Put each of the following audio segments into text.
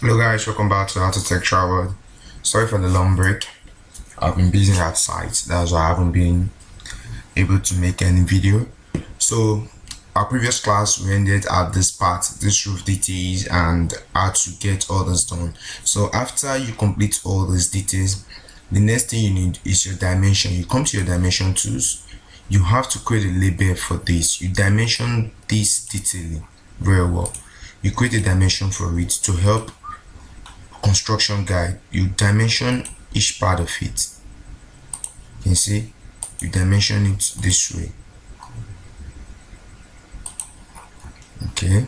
Hello guys, welcome back to How to Tech Travel. Sorry for the long break. I've been busy at site, that's why I haven't been able to make any video. So our previous class we ended at this part, this roof details and how to get all this done. So after you complete all these details, the next thing you need is your dimension. You come to your dimension tools, you have to create a label for this. You dimension this detailing very well. You create a dimension for it to help construction guide. You dimension each part of it. You can see you dimension it this way. Okay,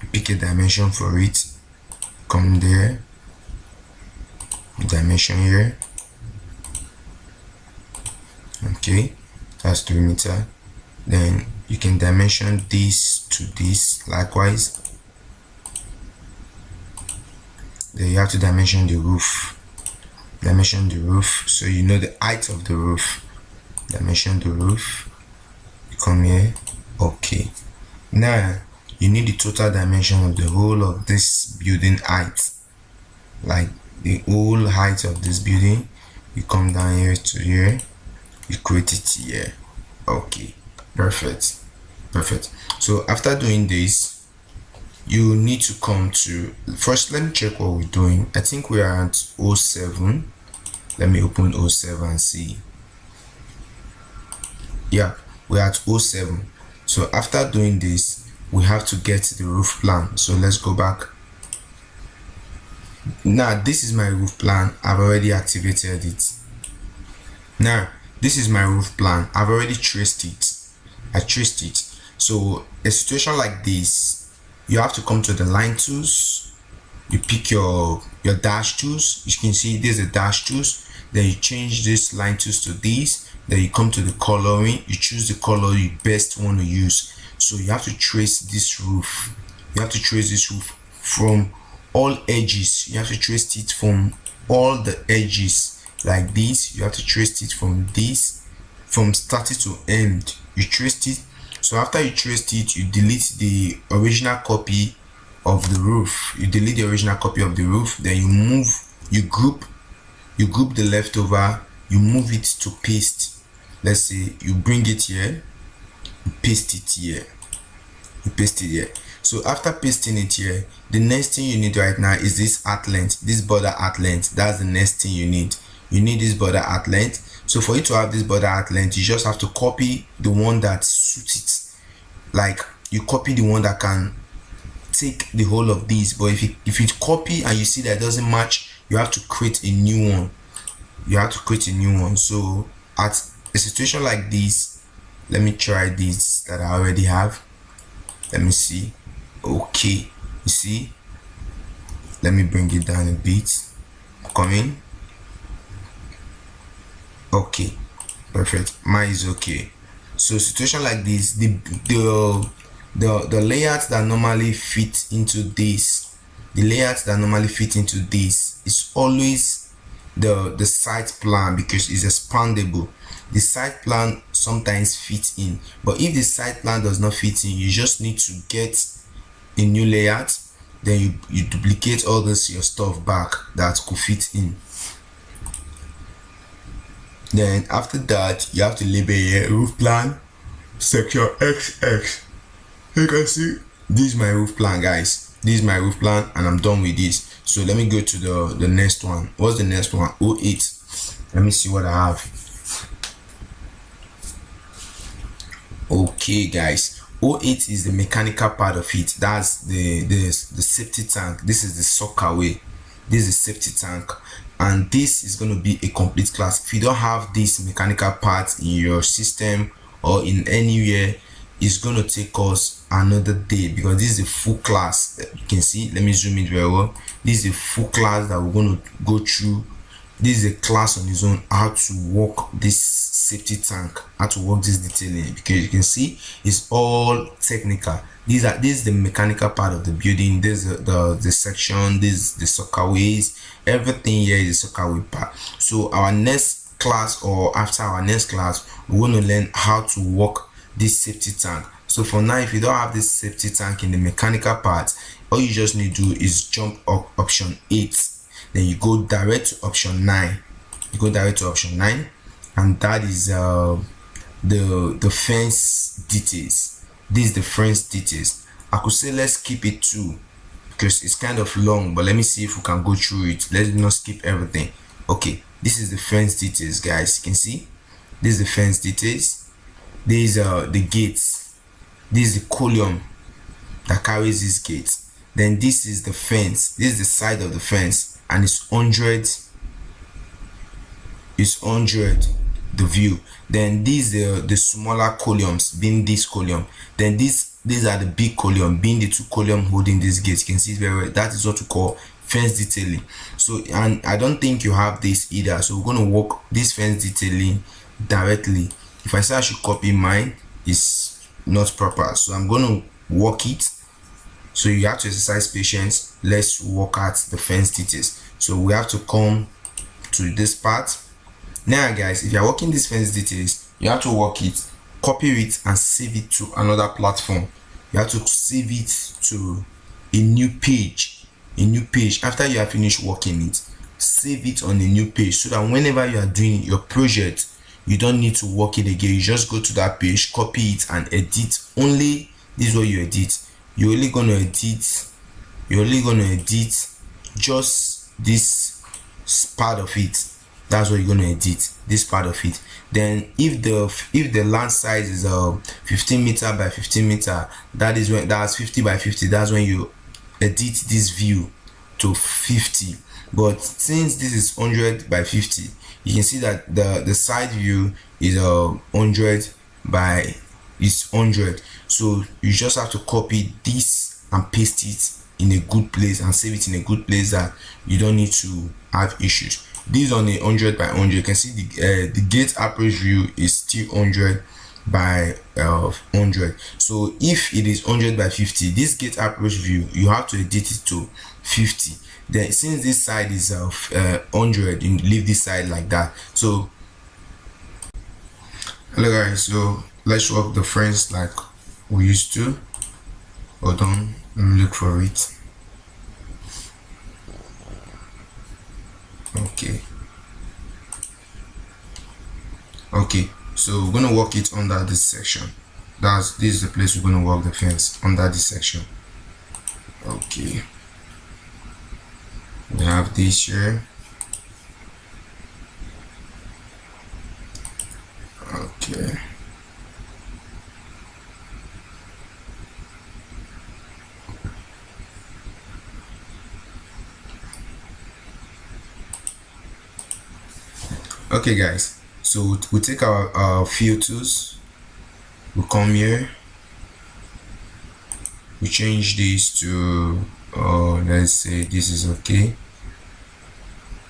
you pick a dimension for it, come there, dimension here. Okay, that's 3 meters. Then you can dimension this to this likewise. Then you have to dimension the roof. Dimension the roof so you know the height of the roof. Dimension the roof. You come here. Okay. Now you need the total dimension of the whole of this building height. Like the whole height of this building. You come down here to here. You create it here. Okay. Perfect. Perfect. So after doing this, you need to come to first. Let me check what we're doing. I think we are at 07. Let me open 07 and see. Yeah, we're at 07. So after doing this, we have to get the roof plan. So let's go back. Now this is my roof plan. I've already activated it. Now this is my roof plan. I've already traced it. I traced it. So a situation like this, you have to come to the line tools. You pick your dash tools. You can see there's a dash tools. Then you change this line tools to this. Then you come to the coloring. You choose the color you best want to use. So you have to trace this roof. You have to trace this roof from all edges. You have to trace it from all the edges like this. You have to trace it from this, from start to end. You traced it. So after you traced it, you delete the original copy of the roof. You delete the original copy of the roof. Then you group the leftover. You move it to paste. Let's say you bring it here, you paste it here. You paste it here. So after pasting it here, the next thing you need right now is this arc length, this border arc length. That's the next thing you need. You need this border arc length. So for you to have this border arc length, you just have to copy the one that suits it. Like you copy the one that can take the whole of these. But if you copy and you see that it doesn't match, you have to create a new one. You have to create a new one. So at a situation like this, let me try this that I already have. Let me see. Okay, you see, let me bring it down a bit. Come in. Okay, perfect. Mine is okay. So situation like this, the layouts that normally fit into this, is always the site plan, because it's expandable. The site plan sometimes fits in, but if the site plan does not fit in, you just need to get a new layout. Then you duplicate all this your stuff back that could fit in. Then after that, you have to label your roof plan section XX. You can see this is my roof plan, guys. This is my roof plan and I'm done with this. So let me go to the next one. What's the next one? 08. Let me see what I have. Okay guys, 08 is the mechanical part of it. That's the safety tank. This is the sockaway. This is safety tank, and this is going to be a complete class. If you don't have this mechanical part in your system or in anywhere, it's going to take us another day, because this is a full class. You can see, let me zoom in very well. This is a full class that we're going to go through. This is a class on its own, how to work this safety tank, how to work this detailing, because you can see it's all technical. This is the mechanical part of the building. This is the section, this is the soccerways, everything here is the soccerway part. So our next class, or after our next class, we're going to learn how to work this safety tank. So for now, if you don't have this safety tank in the mechanical part, all you just need to do is jump up option 8, then you go direct to option 9. You go direct to option 9, and that is the fence details. This is the fence details. I could say let's keep it 2 because it's kind of long, but let me see if we can go through it. Let's not skip everything. Okay, this is the fence details, guys. You can see this is the fence details. These are the gates. This is the column that carries these gates. Then this is the fence. This is the side of the fence, and it's 100. It's 100 the view. Then these are the smaller columns, being this column. Then these are the big column, being the 2 column holding this gate. You can see it very well. That is what we call fence detailing. So, and I don't think you have this either, so we're going to work this fence detailing directly. If I say I should copy mine, it's not proper, so I'm going to work it. So you have to exercise patience. Let's work at the fence details. So we have to come to this part. Now guys, if you're working this fence details, you have to work it, copy it, and save it to another platform. You have to save it to a new page. After you have finished working it, save it on a new page, so that whenever you are doing your project, you don't need to work it again. You just go to that page, copy it, and edit. Only this is what you edit. You're only gonna edit just this part of it. That's what you're gonna edit, this part of it. Then if the land size is 15 meter by 15 meter, that's 50 by 50. That's when you edit this view to 50. But since this is 100 by 50, you can see that the side view is 100 by 100. So you just have to copy this and paste it in a good place and save it in a good place that you don't need to have issues. This on a 100 by 100. You can see the gate approach view is still 100 by 100. So if it is 100 by 50, this gate approach view, you have to edit it to 50. Then since this side is 100, you leave this side like that. So hello guys, so let's work the fence like we used to. Hold on, let me look for it. Okay, so we're gonna work it under this section. This is the place we're gonna work the fence, under this section. Okay, we have this here. Okay, okay guys, so we take our filters, we come here, we change this to let's say this is okay.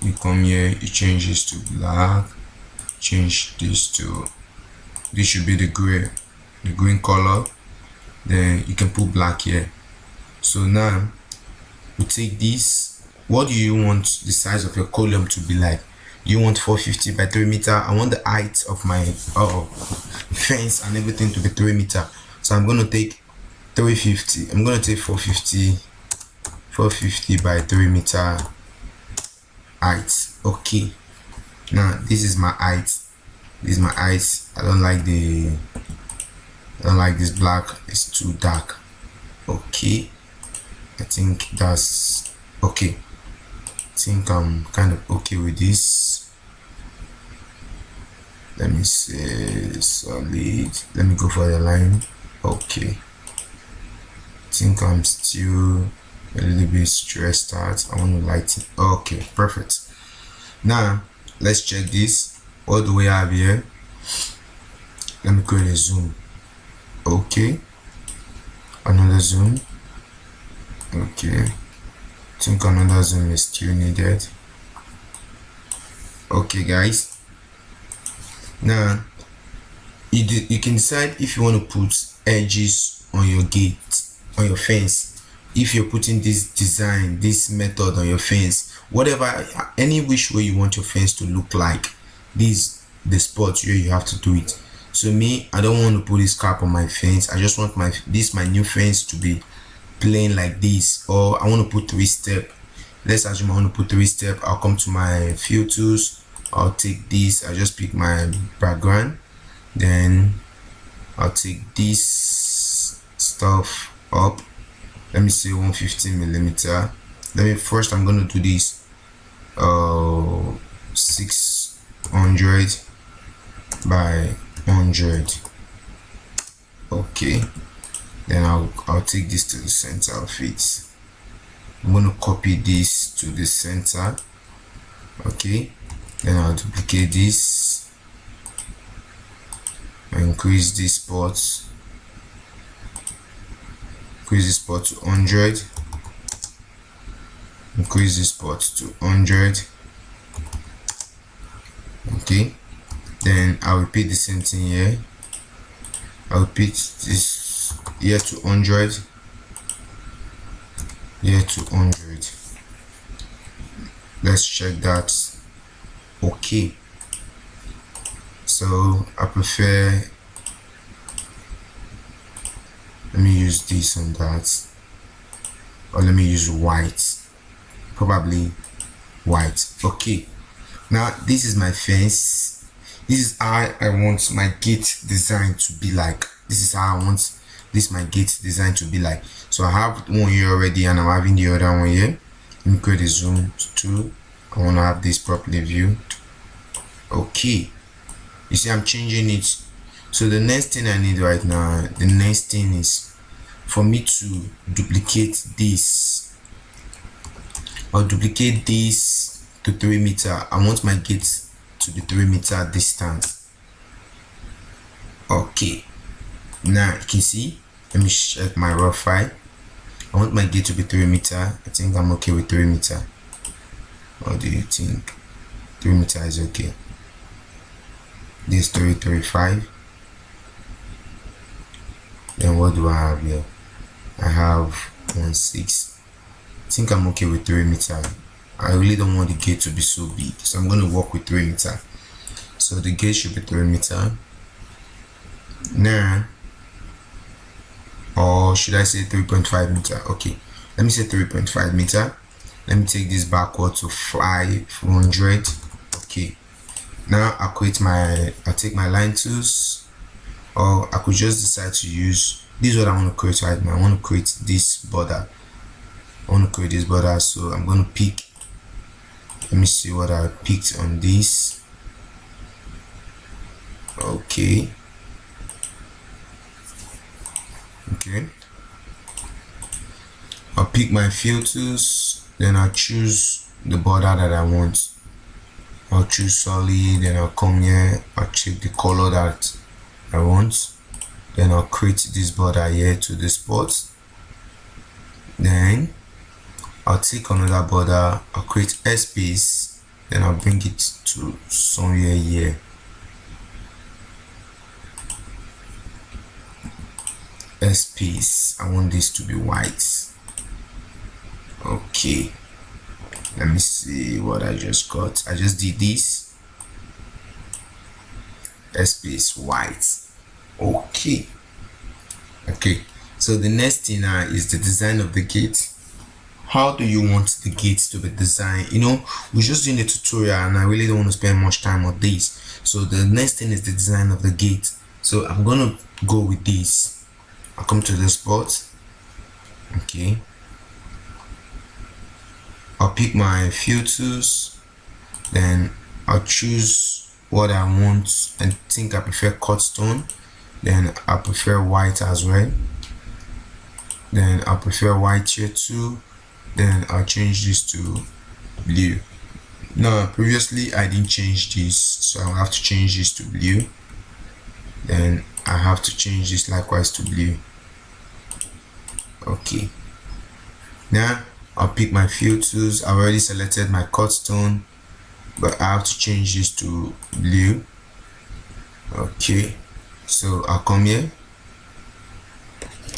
You come here, you change this to black, change this to, this should be the green color, then you can put black here. So now we take this. What do you want the size of your column to be like? You want 450 by 3 meter. I want the height of my fence and everything to be 3 meter, so I'm going to take 350. I'm going to take 450 by 3 meter height. Okay, now this is my height. This is my height. I don't like this black, it's too dark. Okay, I think that's okay. I think I'm kind of okay with this. Let me say solid. Let me go for the line. Okay, I think I'm still a little bit stressed out. I want to lighten. Okay, perfect. Now let's check this. What do we have here? Let me create a zoom. Okay, another zoom. Okay, I think another zoom is still needed. Okay guys, now you can decide if you want to put edges on your gate, on your fence. If you're putting this design, this method on your fence, whatever, any which way you want your fence to look like, this the spot where you have to do it. So me, I don't want to put this cap on my fence. I just want my new fence to be plain like this, or I want to put 3-step. Let's assume I want to put 3-step. I'll come to my fill tools, I'll take this, I just pick my background, then I'll take this stuff up. Let me say 150mm. Let me first, I'm going to do this 600 by 100. Okay, then I'll take this to the center of it. I'm going to copy this to the center. Okay, then I'll duplicate this, increase this spot to 100, increase this spot to 100. Okay, then I'll repeat the same thing here. I'll repeat this here to 100, here to 100. Let's check that. Okay, so I prefer, let me use this on that, or let me use white, probably white. Okay, now this is my fence. This is how I want my gate design to be like. This is how I want my gate design to be like. So I have one here already, and I'm having the other one here. Let me create a zoom to 2. I want to have this properly viewed. Okay, you see I'm changing it. So the next thing I need right now, the next thing is for me to duplicate this, or duplicate this to 3 meter. I want my gate to be 3 meter distance. Okay, now you can see, let me check my raw file. I want my gate to be 3 meter. I think I'm okay with 3 meter. What do you think? 3 meter is okay. This 335. Then what do I have here? I have 16. I think I'm okay with 3 meter. I really don't want the gate to be so big, so I'm going to work with 3 meter. So the gate should be 3 meter. Now, or should I say 3.5 meter? Okay, let me say 3.5 meter. Let me take this backward to 500. Okay, now I'll take my line tools, or I could just decide to use this. Is what I want to create right now. I want to create this border. So I'm going to pick, let me see what I picked on this. Okay, I'll pick my fill tools, then I'll choose the border that I want. I'll choose solid, then I'll come here, I'll check the color that I want, then I'll create this border here to the spot. Then I'll take another border, I'll create a space, then I'll bring it to somewhere here. A space, I want this to be white. Okay, let me see what I just got. I just did this. A space white. Okay, so the next thing now is the design of the gate. How do you want the gate to be designed? We're just doing a tutorial, and I really don't want to spend much time on this. So the next thing is the design of the gate. So I'm gonna go with this. I'll come to the spot. Okay, I'll pick my fill tools, then I'll choose what I want. I think I prefer cut stone, then I prefer white as well, then I prefer white here too, then I'll change this to blue. Now previously I didn't change this, so I'll have to change this to blue, then I have to change this likewise to blue. Okay, now I'll pick my fill tools. I've already selected my cut stone, but I have to change this to blue. Okay, so I'll come here.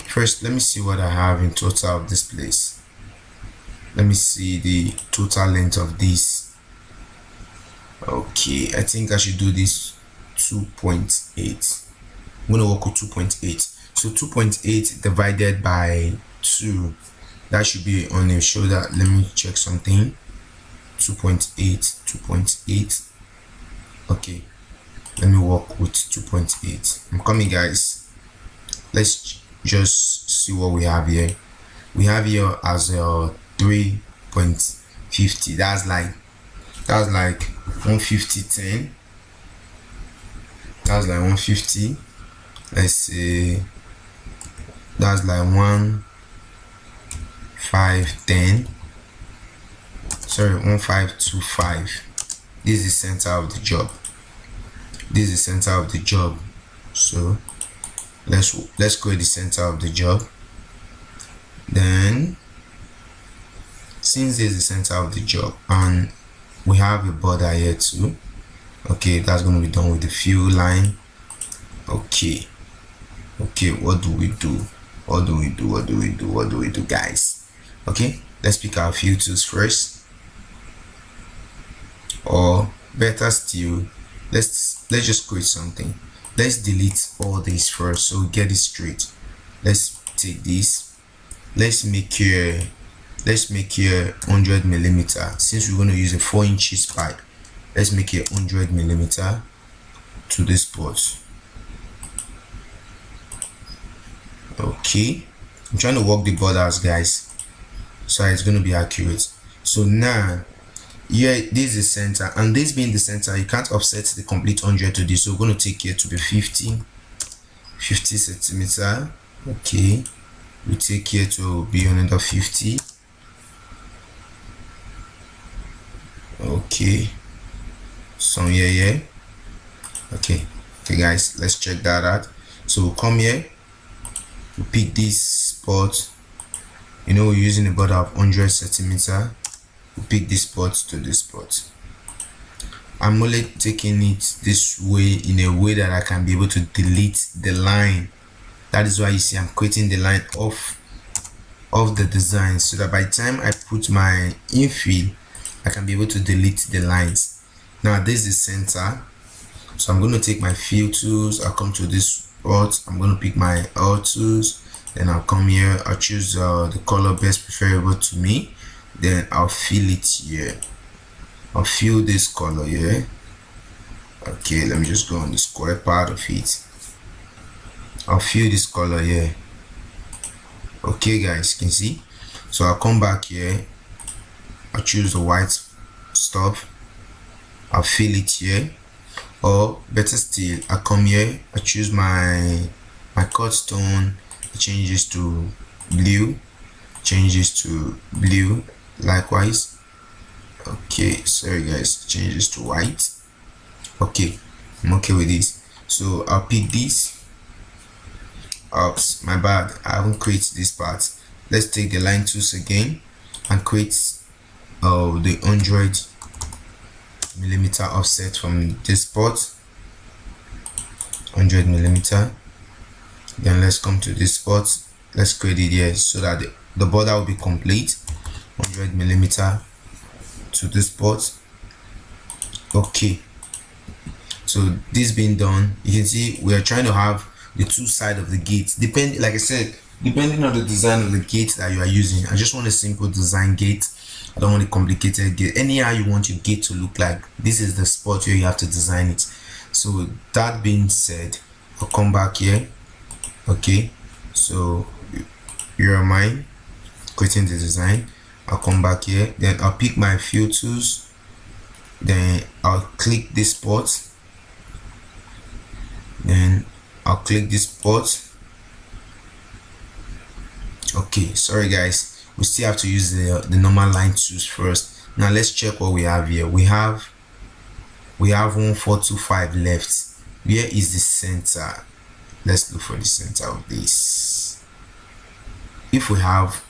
First, let me see what I have in total of this place. Let me see the total length of this. Okay, I think I should do this 2.8. I'm going to work with 2.8. So 2.8 divided by 2, that should be on the shoulder. Let me check something. 2.8. Okay, let me work with 2.8. I'm coming, guys. Let's just see what we have here. We have here as a 3.50. that's like 150.10. That's like 150. Let's say that's like 1510. Sorry, 1525. This is the center of the job. So let's create the center of the job. Then, since this is the center of the job and we have a border here too, okay, that's going to be done with the fill line. Okay, what do we do, guys? Okay, let's pick our fill tools first, or better still, let's just create something. Let's delete all this first so we get it straight. Let's take this, let's make here 100 millimeter. Since we're going to use a 4 inches pipe, let's make it 100 millimeter to this spot. Okay, I'm trying to work the borders, guys, so it's going to be accurate. So now here, this is center, and this being the center, you can't offset the complete 100 to this, so we're going to take here to be 50 centimeter. Okay, we take here to be another 50. Okay, some here. Okay, guys, let's check that out. So we'll come here, we pick this spot. We're using a border of 100 centimeter. We pick this spot to this spot. I'm only taking it this way in a way that I can be able to delete the line. That is why you see I'm creating the line of the design, so that by the time I put my infill, I can be able to delete the lines. Now this is center, so I'm going to take my fill tools. I'll come to this spot, I'm going to pick my all tools, then I'll come here, I'll choose the color best preferable to me, then I'll fill it here. I'll fill this color here. Okay, let me just go on the square part of it. I'll fill this color here. Okay, guys, you can see. So I'll come back here, I'll choose the white stuff, I'll fill it here. Or better still, I come here, I choose my cut stone, it changes to blue, likewise. Okay, sorry guys, changes to white. Okay, I'm okay with this. So I'll pick this. Oops, my bad, I haven't created this part. Let's take the line tools again and create the 100 millimeter offset from this spot. 100 millimeter. Then let's come to this spot, let's create it here so that the border will be complete. 100 millimeter to this spot. Okay, so this being done, you can see we are trying to have the two sides of the gate, like I said, depending on the design of the gate that you are using. I just want a simple design gate, I don't want a complicated gate. Anyhow you want your gate to look like, this is the spot where you have to design it. So that being said, I'll come back here. Okay, so here am I creating the design. I'll come back here, then I'll pick my fill tools, then I'll click this spot, then I'll click this spot. Okay, sorry guys, we still have to use the normal line tools first. Now let's check what we have here. We have 1425 left. Where is the center? Let's look for the center of this. If we have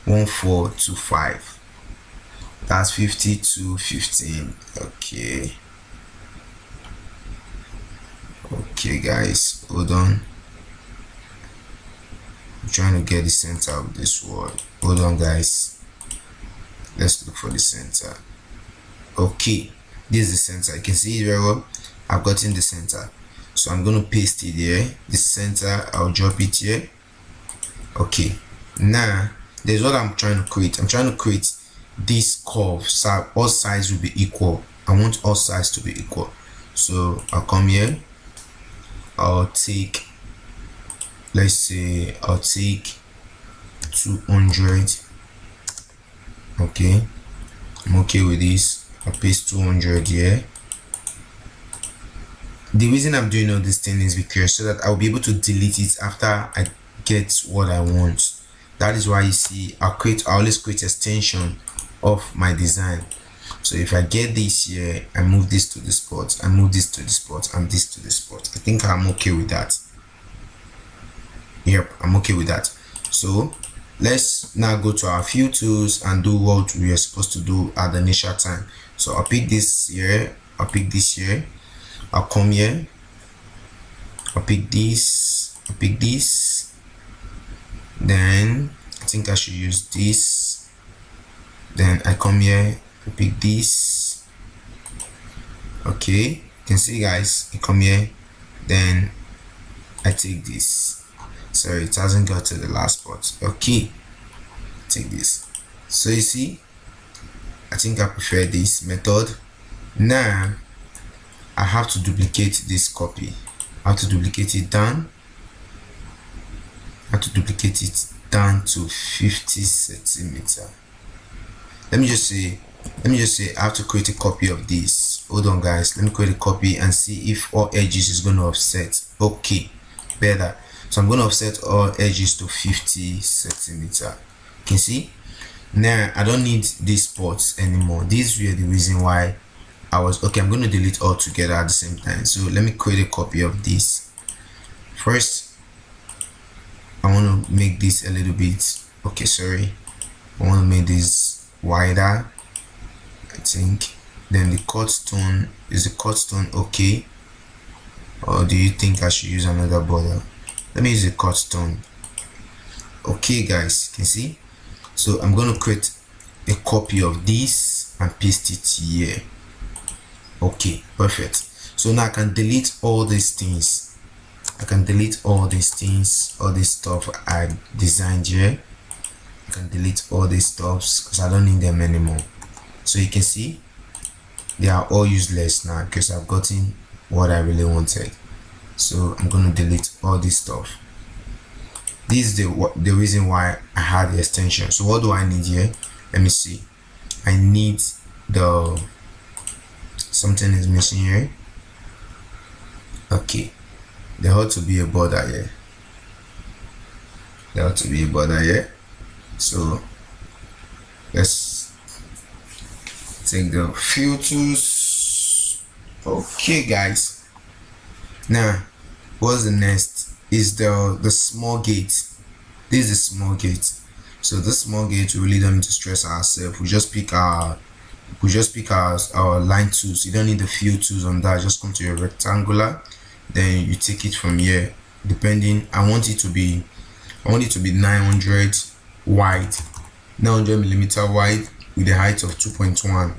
1425, that's 5215. Okay guys, hold on, I'm trying to get the center of this word. Hold on guys, let's look for the center. Okay, this is the center, you can see it very well. I've gotten the center. So I'm going to paste it here. The center, I'll drop it here. Okay, now there's what I'm trying to create. I'm trying to create this curve so all sides will be equal. I want all sides to be equal. So I'll come here, I'll take, let's say I'll take 200. Okay, I'm okay with this. I'll paste 200 here. The reason I'm doing all this thing is because so that I'll be able to delete it after I get what I want. That is why you see I always create extension of my design. So if I get this here, I move this to the spot, I move this to the spot, and this to the spot. I think I'm okay with that. Yep, I'm okay with that. So let's now go to our fill tools and do what we are supposed to do at the initial time. So I'll pick this here, I'll pick this here, I'll come here, I'll pick this, I'll pick this, then I think I should use this, then I come here, I pick this. Okay, you can see guys, I come here, then I take this. Sorry, it hasn't got to the last spot. Okay, take this. So you see, I think I prefer this method. Now I have to duplicate this copy. I have to duplicate it down. I have to duplicate it down to 50 centimeter. Let me just say I have to create a copy of this. Hold on guys, let me create a copy and see if all edges is going to offset. Okay, better. So I'm going to offset all edges to 50 centimeter. You can see now I don't need these spots anymore. These were the reason why I was okay. I'm going to delete all together at the same time. So let me create a copy of this. First I want to make this a little bit, okay, sorry, I want to make this wider, I think. Then the cut stone, is the cut stone okay, or do you think I should use another border? Let me use the cut stone. Okay guys, you can see. So I'm going to create a copy of this and paste it here. Okay, perfect. So now I can delete all these things. I can delete all these things, all this stuff I designed here. I can delete all these stuffs because I don't need them anymore. So you can see they are all useless now because I've gotten what I really wanted. So I'm going to delete all this stuff. This is the reason why I had the extension. So what do I need here? Let me see. I need the something is missing here. Okay, there ought to be a border here. There ought to be a border here. So let's take the fill tools. Okay guys, now what's the next is the small gate. This is the small gate. So this small gate, we really don't need to stress ourselves. We just pick our line tools. You don't need the fill tools on that. Just come to your rectangular, then you take it from here. Depending, I want it to be 900 wide, 900 millimeter wide with a height of 2.1.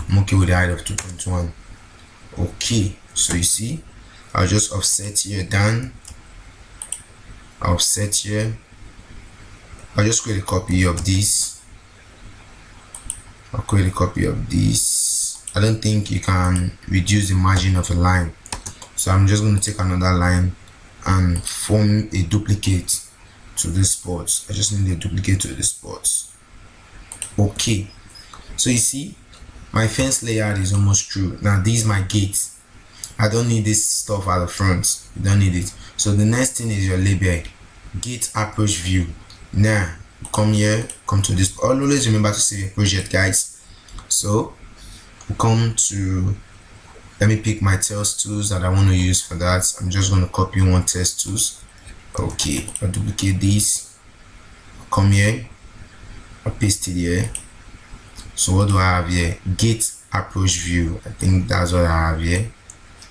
I'm okay with the height of 2.1. Okay, so you see, I'll just offset here down. I'll offset here. I'll just create a copy of this. I'll create a copy of this. I don't think you can reduce the margin of a line, so I'm just going to take another line and form a duplicate to this spot. I just need a duplicate to this spot. Okay, so you see my fence layout is almost true. Now this is my gate. I don't need this stuff at the front. You don't need it. So the next thing is your label, gate approach view. Now come here, come to this. Always remember to save your project guys. So we come to, let me pick my text tools that I want to use for that. I'm just going to copy one text tools. Okay, I'll duplicate this, come here, I'll paste it here. So what do I have here? Gate approach view. I think that's what I have here.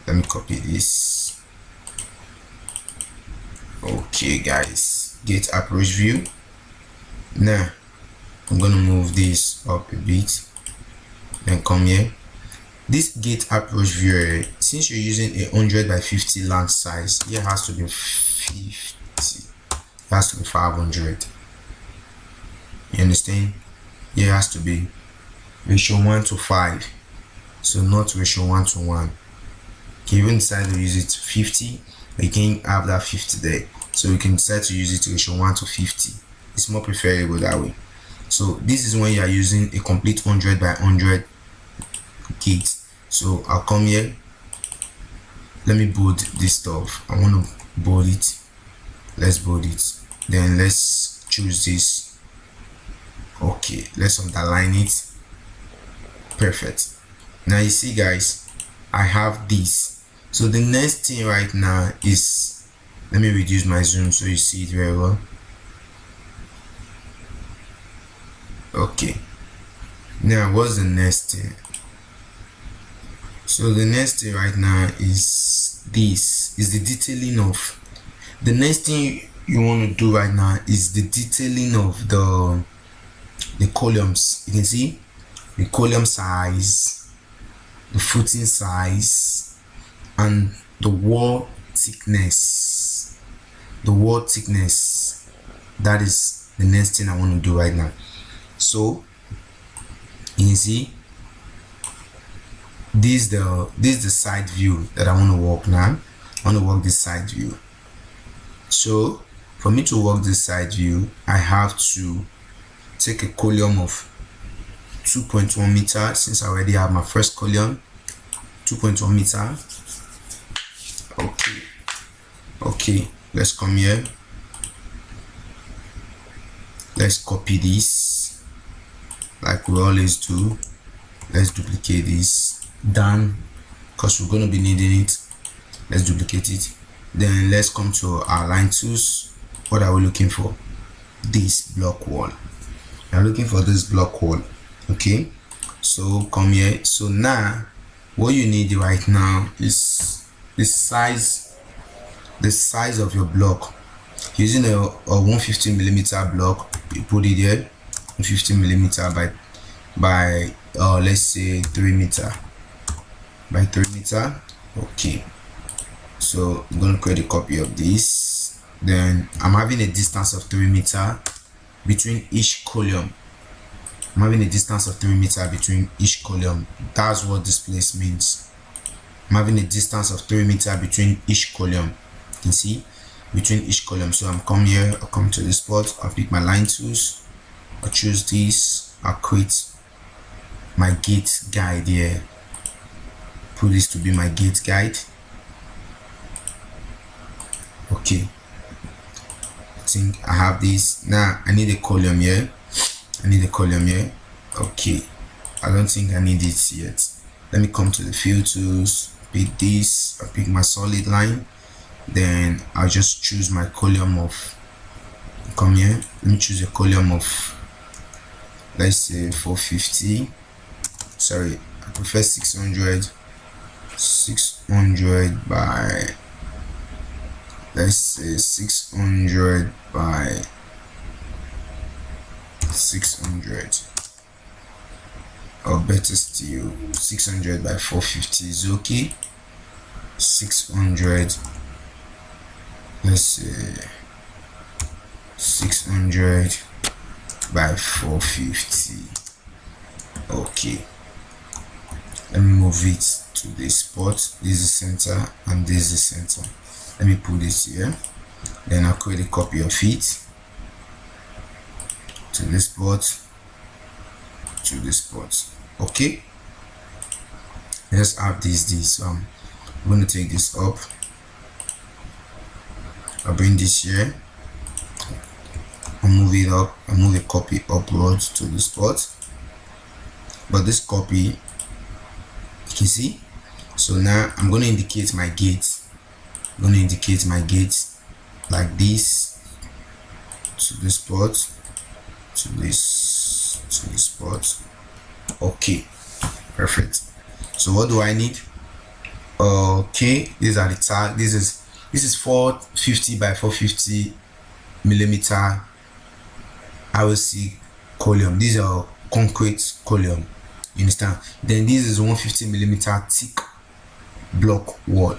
Let me copy this. Okay guys, gate approach view. Now I'm going to move this up a bit, then come here. this gate approach viewer, since you're using a 100 by 50 land size, here has to be 50, it has to be 500. You understand? Here has to be ratio 1:5, so not ratio 1:1. You can even decide to use it 50, but you can have that 50 there, so you can decide to use it ratio 1:50. It's more preferable that way. So this is when you are using a complete 100 by 100 gate. So I'll come here, let me bold this stuff. I want to bold it. Let's bold it. Then let's choose this. Okay, let's underline it. Perfect. Now you see guys, I have this. So the next thing right now is, let me reduce my zoom so you see it very well. Okay, now what's the next thing? So the next thing right now is this, is the detailing of, the next thing you want to do right now is the detailing of the columns. You can see the column size, the footing size, and the wall thickness. The wall thickness, that is the next thing I want to do right now. So you can see this is the side view that I want to work now. I want to work this side view. So for me to work this side view, I have to take a column of 2.1 meter, since I already have my first column. 2.1 meter. Okay, let's come here, let's copy this like we always do. Let's duplicate this down because we're going to be needing it. Let's duplicate it. Then let's come to our line tools. What are we looking for? This block wall. I'm looking for this block wall. Okay, so come here. So now what you need right now is the size of your block. Using a 150 millimeter block, you put it here, 150 millimeter by let's say 3 meter by 3 meter. Okay, so I'm going to create a copy of this. Then I'm having a distance of 3 meter between each column. I'm having a distance of 3 meter between each column. That's what this place means. I'm having a distance of 3 meter between each column. You can see between each column. So I'm come here, I'll come to this spot, I'll pick my line tools, I'll choose this, I'll create my gate guide here. Put this to be my gate guide. Okay, I think I have this. Now I need a column here. Okay, I don't think I need it yet. Let me come to the fill tools, pick this, I'll pick my solid line. Then I'll just choose my column of, come here, let me choose a column of, let's say 450. Sorry, I prefer 600 by, let's say 600 by 600, or better still 600 by 450 is okay. 600, let's say 600 by 450. Okay, let me move it to this spot. This is center and this is center. Let me put this here. Then I'll create a copy of it to this spot, to this spot. Okay, let's have this. So I'm going to take this up, I'll bring this here, I'll move it up, I'll move a copy upwards to the spot. But this copy, you can see. So now I'm going to indicate my gate. I'm going to indicate my gate like this to this spot, to this spot. Okay, perfect. So what do I need? Okay, these are the tag. This is 450 by 450 millimeter ROC column. These are concrete column. You understand? Then this is 150 millimeter thick block wall.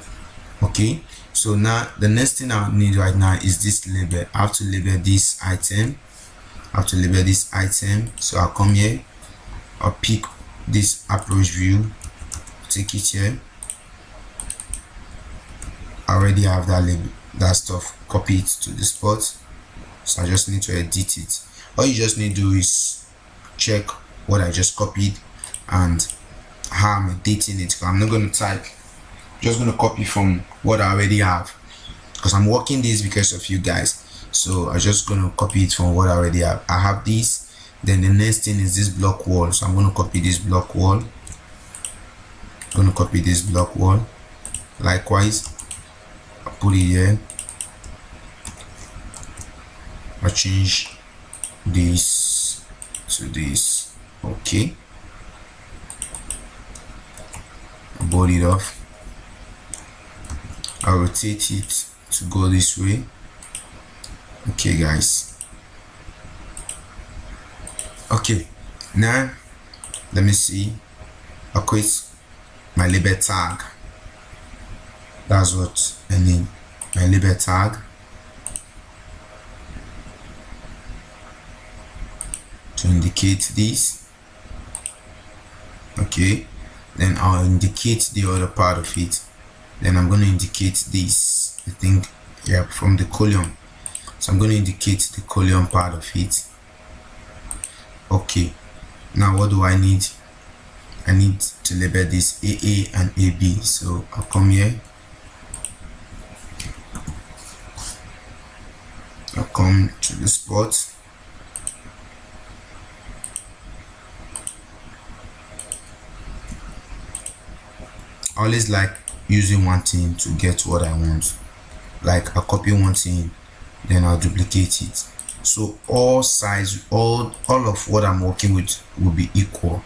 Okay, so now the next thing I need right now is this label. I have to label this item. So I'll come here, I'll pick this approach view, take it here. I already have that label, that stuff, copy it to the spot. So I just need to edit it. All you just need to do is check what I just copied and how I'm editing it. I'm not going to type, just going to copy from what I already have, because I'm working this because of you guys. So I'm just going to copy it from what I already have. I have this. Then the next thing is this block wall. So I'm going to copy this block wall. Likewise, I put it here. I change this to this. Okay, I board it off. I rotate it to go this way. Okay guys, okay, now let me see. I create my label tag. That's what I need, my label tag. To indicate this. Okay, then I'll indicate the other part of it. Then I'm going to indicate this, I think, yeah, from the column. So I'm going to indicate the column part of it. Okay, now what do I need? I need to label this AA and AB. So I'll come here, I'll come to the spot. I always like using one thing to get what I want. Like I copy one thing, then I'll duplicate it. So all sides, all of what I'm working with will be equal.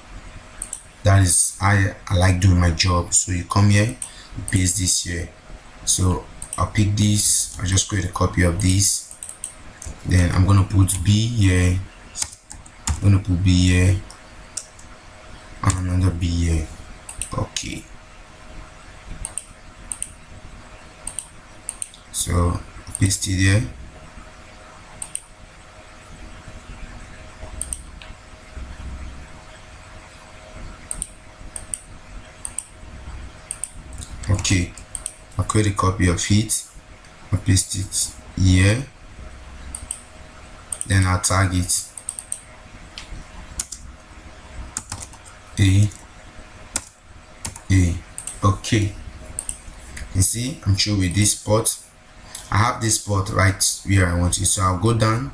That is I like doing my job. So you come here, you paste this here. So I'll pick this, I'll just create a copy of this. Then I'm gonna put B here. I'm gonna put B here and another B here. Okay. So paste it there. Okay, I'll create a copy of it. I'll paste it here. Then I'll tag it A. Okay, you see I'm through with this spot. I have this spot right where I want it. So I'll go down,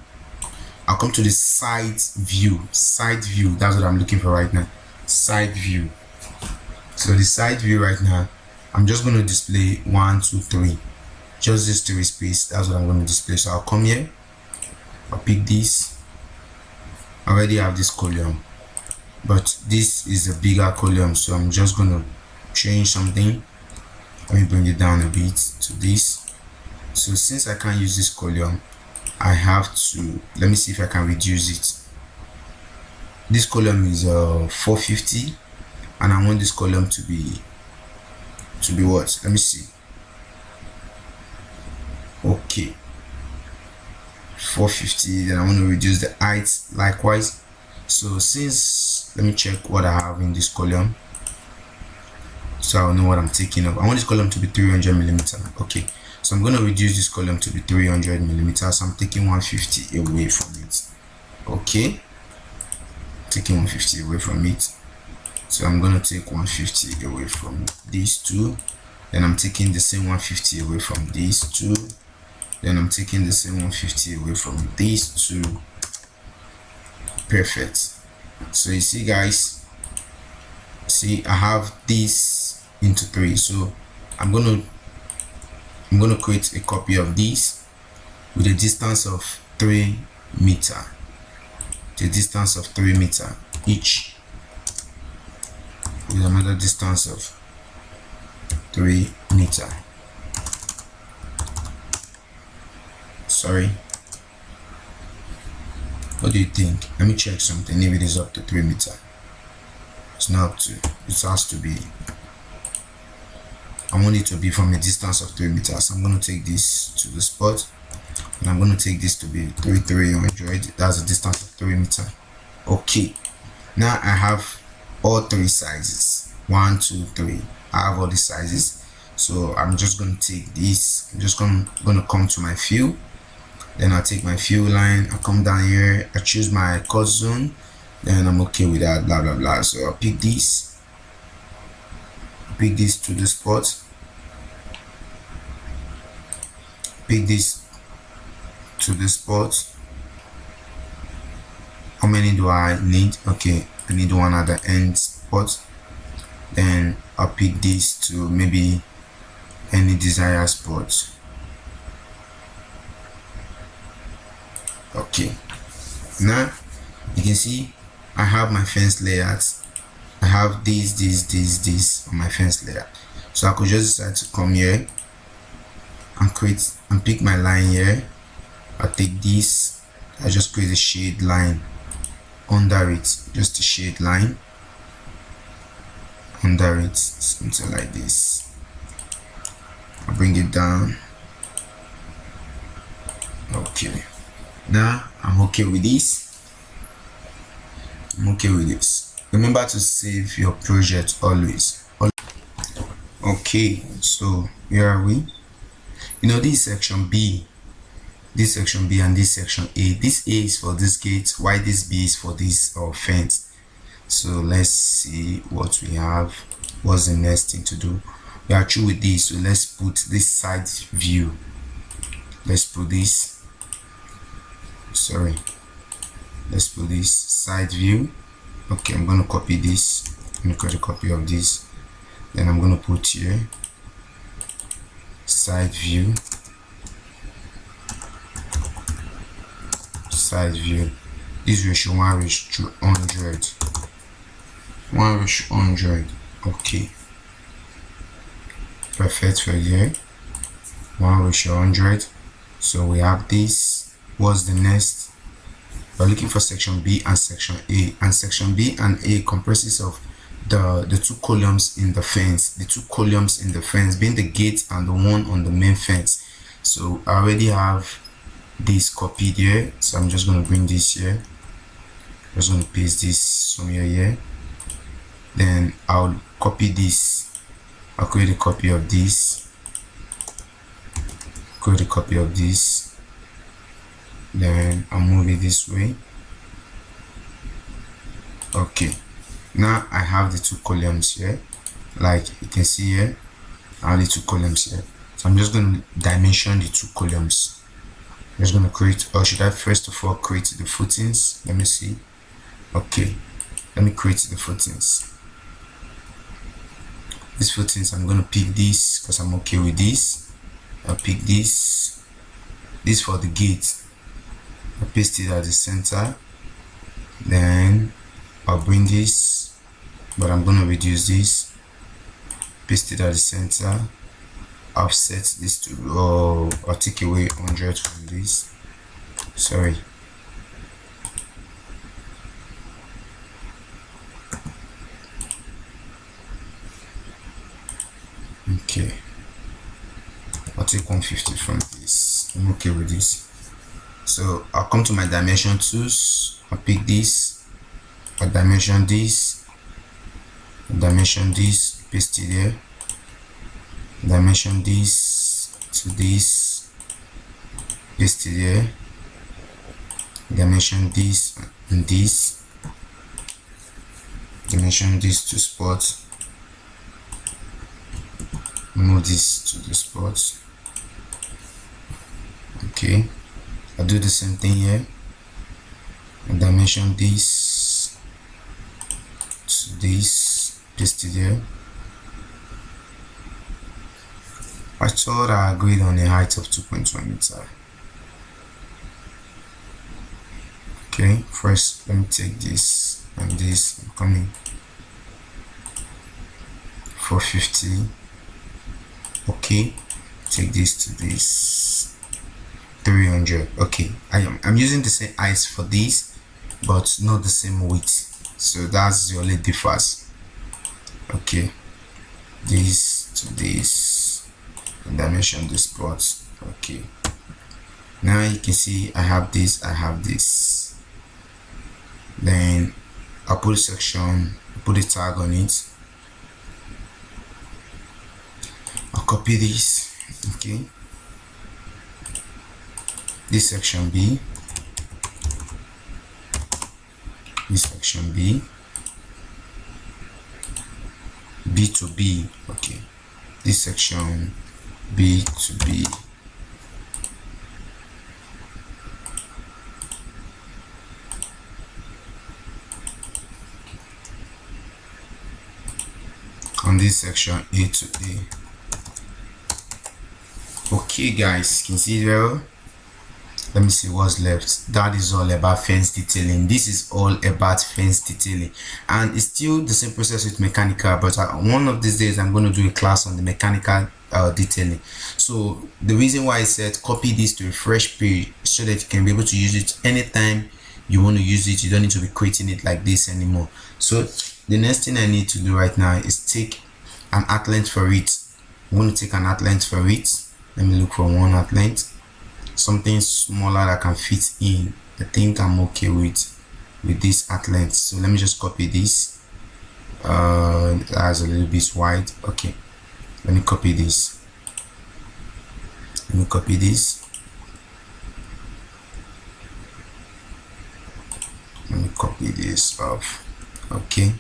I'll come to the side view. That's what I'm looking for right now. Side view. So the side view right now, I'm just going to display 1, 2, 3, just this 3 space. That's what I'm going to display. So I'll come here, I'll pick this. I already have this column, but this is a bigger column, so I'm just going to change something. Let me bring it down a bit to this. So since I can't use this column, I have to, let me see if I can reduce it. This column is 450, and I want this column to be what? Let me see. Okay, 450. Then I want to reduce the height likewise. So since, let me check what I have in this column, so I'll know what I'm taking up. I want this column to be 300 millimeter. Okay, so I'm going to reduce this column to be 300 millimeters. I'm taking 150 away from it. Okay, taking 150 away from it. So I'm going to take 150 away from these two. Then I'm taking the same 150 away from these two. Then I'm taking the same 150 away from these two. Perfect. So you see guys, see I have this into 3. So I'm going to create a copy of this with a distance of 3 meter. The distance of 3 meter each, with another distance of 3 meter. Sorry, what do you think? Let me check something if it is up to 3 meter. It's not up to, it has to be, I want it to be from a distance of 3 meters. I'm going to take this to the spot, and I'm going to take this to be 300. That's a distance of 3 meters. Okay, now I have all 3 sizes, 1, 2, 3. I have all the sizes, so I'm just going to take this. I'm just going to come to my fill, then I'll take my fill line, I come down here, I choose my cut zone, then I'm okay with that, blah blah blah. So I'll pick this to the spot, pick this to the spot. How many do I need? Okay, I need one at the end spot. Then I'll pick this to maybe any desired spot. Okay, now you can see I have my fence layouts. I have this on my fence layout. So I could just decide to come here and create and pick my line here. I take this, I just create a shade line under it, just a shade line under it, something like this. I'll bring it down. Okay, now I'm okay with this. Remember to save your project always. Okay, so here are we. You know, this section B and this section A. This A is for this gate, while this B is for this fence. So let's see what we have. What's the next thing to do? We are through with this, so let's put this side view. Let's put this side view. Okay, I'm gonna copy this. Let me create a copy of this. Then I'm gonna put here side view. This ratio 1:100. 1:100. Okay, perfect for here. 1:100. So we have this. What's the next? We're looking for section B and section A, and section B and A comprises of the 2 columns in the fence, being the gate and the one on the main fence. So I already have this copied here, so I'm just going to bring this here. I'm just going to paste this somewhere here. Then I'll copy this. I'll create a copy of this. Then I'll move it this way. Okay, now I have the 2 columns here. Like you can see here, I have the 2 columns here. So I'm just going to dimension the 2 columns. I'm just going to create, or should I first of all create the footings? Let me see. Okay, let me create the footings. These footings, I'm going to pick this because I'm okay with this. I'll pick this for the gate. I'll paste it at the center. Then I'll bring this, but I'm going to reduce this, paste it at the center, offset this to, I'll take away 100 from this, sorry. Okay, I'll take 150 from this. I'm okay with this. So I'll come to my dimension tools. I'll pick this. I'll dimension this. Paste it there. Dimension this to this. Paste it there. Dimension this and this. Dimension this to spot. Move this to the spot. Okay, I'll do the same thing here. I'll dimension this to this, paste it there. I thought I agreed on a height of 2.1 meters. Okay, first let me take this and this. I'm coming 450. Okay, take this to this 300. Okay, I'm using the same height for this, but not the same width, so that's the only difference. Okay, this to this, and dimension the spots. Okay, now you can see I have this, I have this. Then I'll put a section, put a tag on it. I'll copy this. Okay, this section B, this section B, B to B. Okay, this section B to B. On this section A to A. Okay guys, you can see there. Let me see what's left. That is all about fence detailing. This is all about fence detailing, and it's still the same process with mechanical, but one of these days I'm going to do a class on the mechanical detailing. So the reason why I said copy this to a fresh page so that you can be able to use it anytime you want to use it. You don't need to be creating it like this anymore. So the next thing I need to do right now is take an outline for it. I'm going to take an outline for it. Let me look for one outline, something smaller that can fit in. I think I'm okay with this outline. So let me just copy this. That's a little bit wide. Okay, let me copy this. Let me copy this. Let me copy this off. Okay,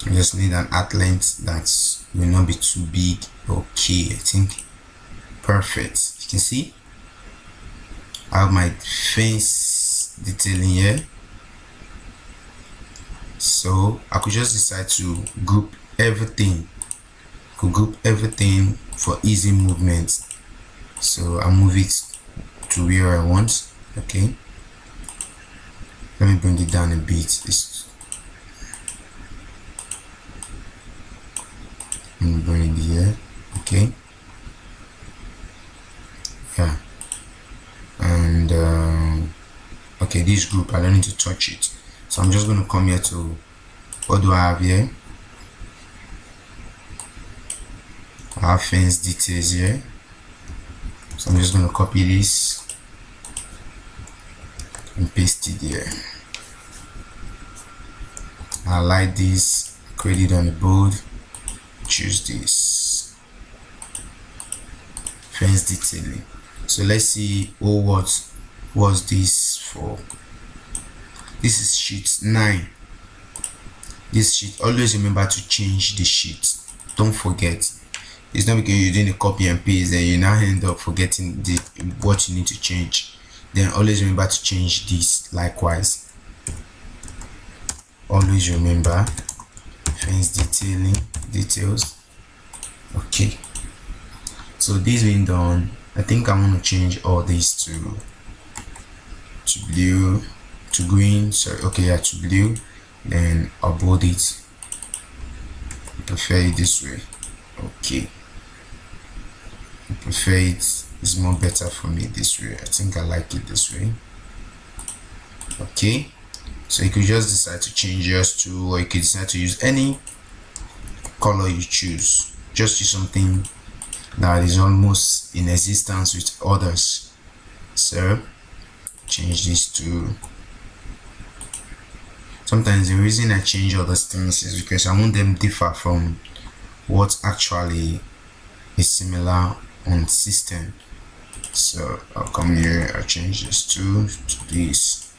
I just need an outline that will not be too big. Okay, I think perfect. You can see I have my fence detailing here, so I could just decide to group everything. For easy movement. So I move it to where I want. Okay, let me bring it down a bit. Let me bring it here. Okay, yeah, and okay, this group I don't need to touch it, so I'm just going to come here to, what do I have here? I have fence details here, so I'm just going to copy this and paste it here. I like this, create it on the board, choose this fence detailing. So let's see what was this for. This is sheet 9. This sheet, always remember to change the sheet. Don't forget. It's not because you're doing a copy and paste and you now end up forgetting what you need to change. Then always remember to change this likewise. Always remember fence detailing details. Okay, so this being done, I think I'm going to change all these to blue, to green, sorry, okay, yeah, to blue. Then I'll bold it. I prefer it this way. Okay, I prefer it, it's more better for me this way. I think I like it this way. Okay, so you could just decide to change yours to, or you could decide to use any color you choose. Just use something that is almost in existence with others. So change this to, sometimes the reason I change other things is because I want them differ from what actually is similar on system. So I'll come here, I'll change this to this.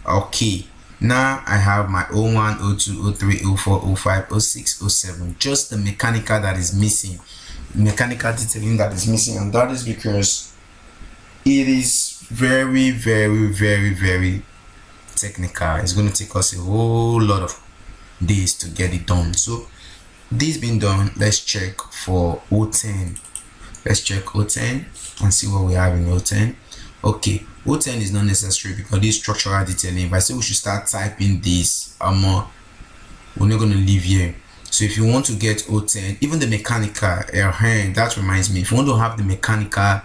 Okay, now I have my 01, 02, 03, 04, 05, 06, 07, just the mechanical that is missing, mechanical detailing that is missing, and that is because it is very technical. It's going to take us a whole lot of days to get it done. So this being done, let's check for 010. Let's check 010 and see what we have in 010. Okay, 010 is not necessary because this structural detailing. If I say we should start typing this, we're not going to leave here. So if you want to get 010, even the mechanical, that reminds me, if you want to have the mechanical,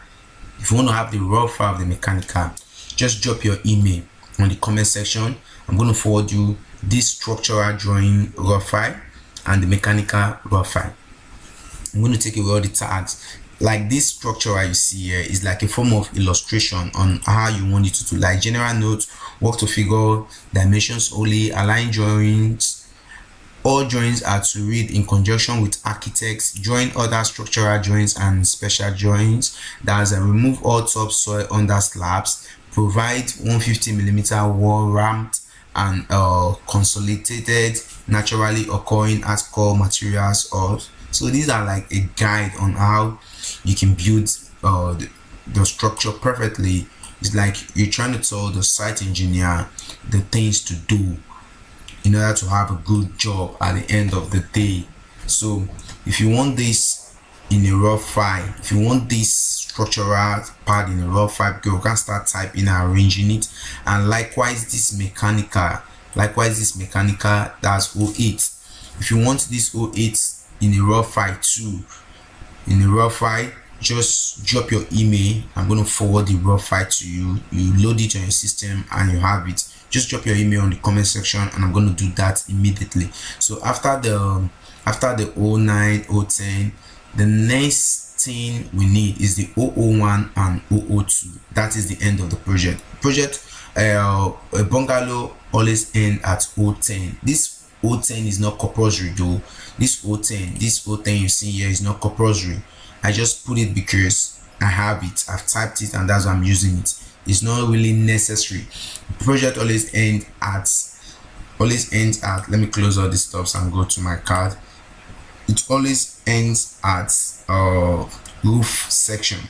if you want to have the raw file of the mechanical, just drop your email on the comment section. I'm going to forward you this structural drawing raw file and the mechanical raw file. I'm going to take away all the tags. Like this structure you see here is like a form of illustration on how you want it to do, like general notes, work to figure, dimensions only, align drawings. All drawings are to read in conjunction with architects, join other structural drawings and special drawings. That's a remove all topsoil under slabs, provide 150mm wall ramped and consolidated naturally occurring at core materials. Or so these are like a guide on how you can build the structure perfectly. It's like you're trying to tell the site engineer the things to do in order to have a good job at the end of the day. So if you want this in a raw file, if you want this structural part in a raw file, you can start typing and arranging it. And likewise this mechanical, that's 08. If you want this 08 in a raw file too, just drop your email. I'm going to forward the raw file to you. You load it on your system and you have it. Just drop your email on the comment section and I'm going to do that immediately. So after the 09, 010, the next thing we need is the 001 and 002. That is the end of the project. A bungalow always end at 010. This 010 is not compulsory though. This 010 you see here is not compulsory. I just put it because I have it, I've typed it, and that's why I'm using it. It's not really necessary. Project always ends at, let me close all these stops and go to my card. It always ends at roof section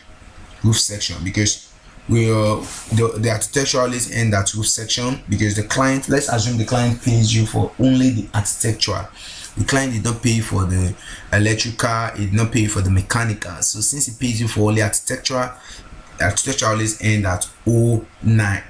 because the architecture always ends at roof section because the client, let's assume the client pays you for only the architectural. The client did not pay for the electrical, he did not pay for the mechanical. So since he pays you for only architecture always end at 09.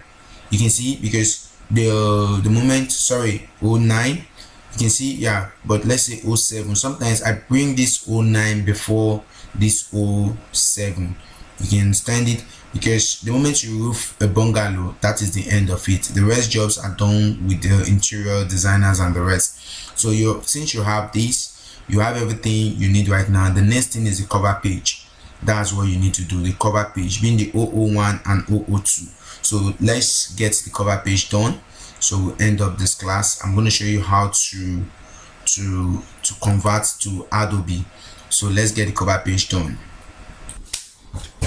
You can see because the moment, sorry, 09, you can see, yeah, but let's say 07. Sometimes I bring this 09 before this 07. You can understand it because the moment you roof a bungalow, that is the end of it. The rest jobs are done with the interior designers and the rest. So since you have this, you have everything you need right now. The next thing is the cover page. That's what you need to do, the cover page being the 001 and 002. So let's get the cover page done. So we'll end up this class. I'm going to show you how to convert to Adobe. So let's get the cover page done.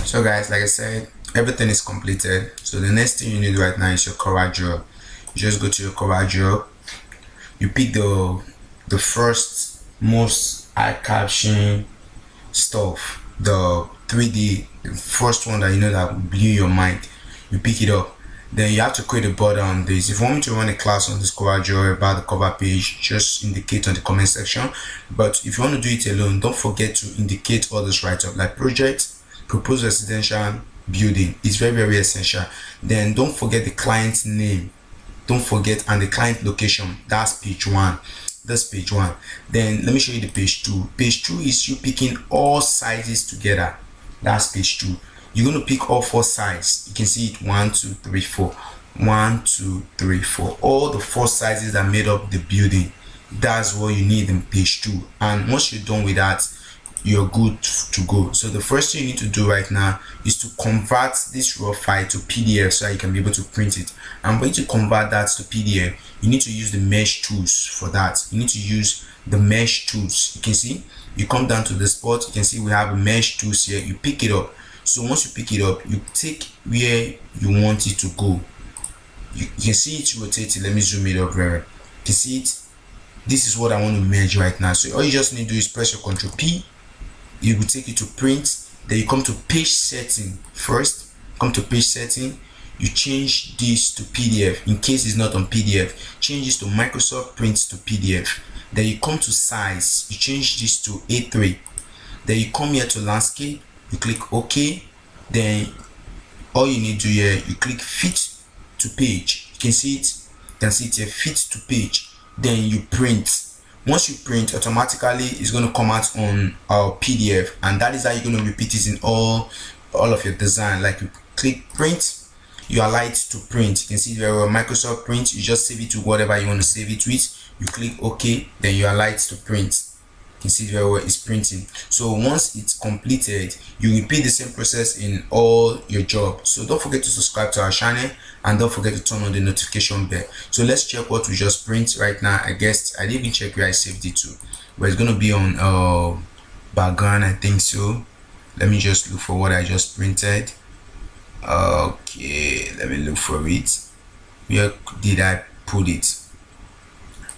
So guys, like I said, everything is completed. So the next thing you need right now is your cover draw. You just go to your cover draw. You pick the first most eye caption stuff, the 3D, the first one that you know that blew your mind. You pick it up. Then you have to create a border on this. If you want me to run a class on this cover draw about the cover page, just indicate on the comment section. But if you want to do it alone, don't forget to indicate all this right up, like project, proposed residential building. It's very, very essential. Then don't forget the client's name. Don't forget, and the client location. That's page 1. That's page 1. Then let me show you the page 2. Page 2 is you picking all sizes together. That's page 2. You're going to pick all 4 sizes. You can see it 1 2 3 4, 1 2 3 4. All the 4 sizes that made up the building. That's what you need in page 2. And once you're done with that, you're good to go. So the first thing you need to do right now is to convert this raw file to PDF so you can be able to print it. And for you to convert that to PDF, you need to use the mesh tools for that. You need to use the mesh tools. You can see, you come down to the spot, you can see we have a mesh tools here. You pick it up. So once you pick it up, you take where you want it to go. You can see it rotating. Let me zoom it up there. You can see it. This is what I want to merge right now. So all you just need to do is press your Ctrl P. It will take you to print. Then you come to page setting first. Come to page setting. You change this to PDF. In case it's not on PDF, change this to Microsoft Print to PDF. Then you come to size. You change this to A3. Then you come here to landscape. You click OK. Then all you need to do here, you click fit to page. You can see it. You can see it here, fit to page. Then you print. Once you print, automatically it's going to come out on our PDF, and that is how you're going to repeat it in all of your design. Like you click print, you allow it to print. You can see very well Microsoft Print. You just save it to whatever you want to save it with. You click OK, then you allow it to print. You can see very well it's printing. So once it's completed, you repeat the same process in all your jobs. So don't forget to subscribe to our channel and don't forget to turn on the notification bell. So let's check what we just print right now. I guess I didn't even check where I saved it to, but it's gonna be on background, I think so. Let me just look for what I just printed. Okay, let me look for it. Where did I put it?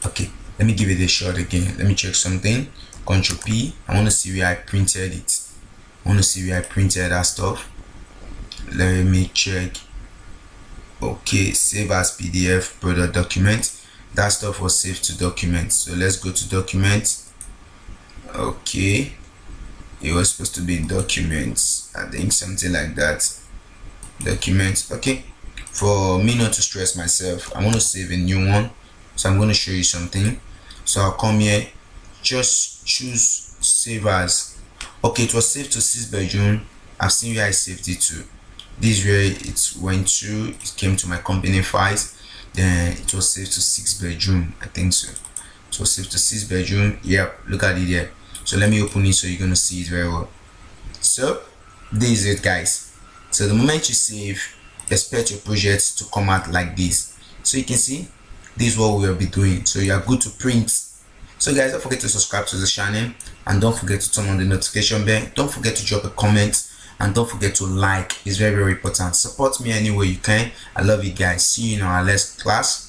Okay, let me give it a shot again. Let me check something. Control P. I want to see where I printed it. I want to see where I printed that stuff. Let me check. Okay, save as PDF product document. That stuff was saved to document. So let's go to document. Okay, it was supposed to be documents. I think something like that. Documents. Okay, for me not to stress myself, I want to save a new one. So I'm going to show you something. So I'll come here, just choose save as. Okay, it was saved to 6 bedroom. I've seen where I saved it to. This is where it went to. It came to my company files. Then it was saved to 6 bedroom. I think so. It was saved to 6 bedroom. Yep, look at it there. So let me open it so you're gonna see it very well. So this is it, guys. So the moment you save, expect your projects to come out like this. So you can see this is what we will be doing. So you are good to print. So guys, don't forget to subscribe to the channel and don't forget to turn on the notification bell. Don't forget to drop a comment and don't forget to like. It's very, very important. Support me any way you can. I love you guys. See you in our next class.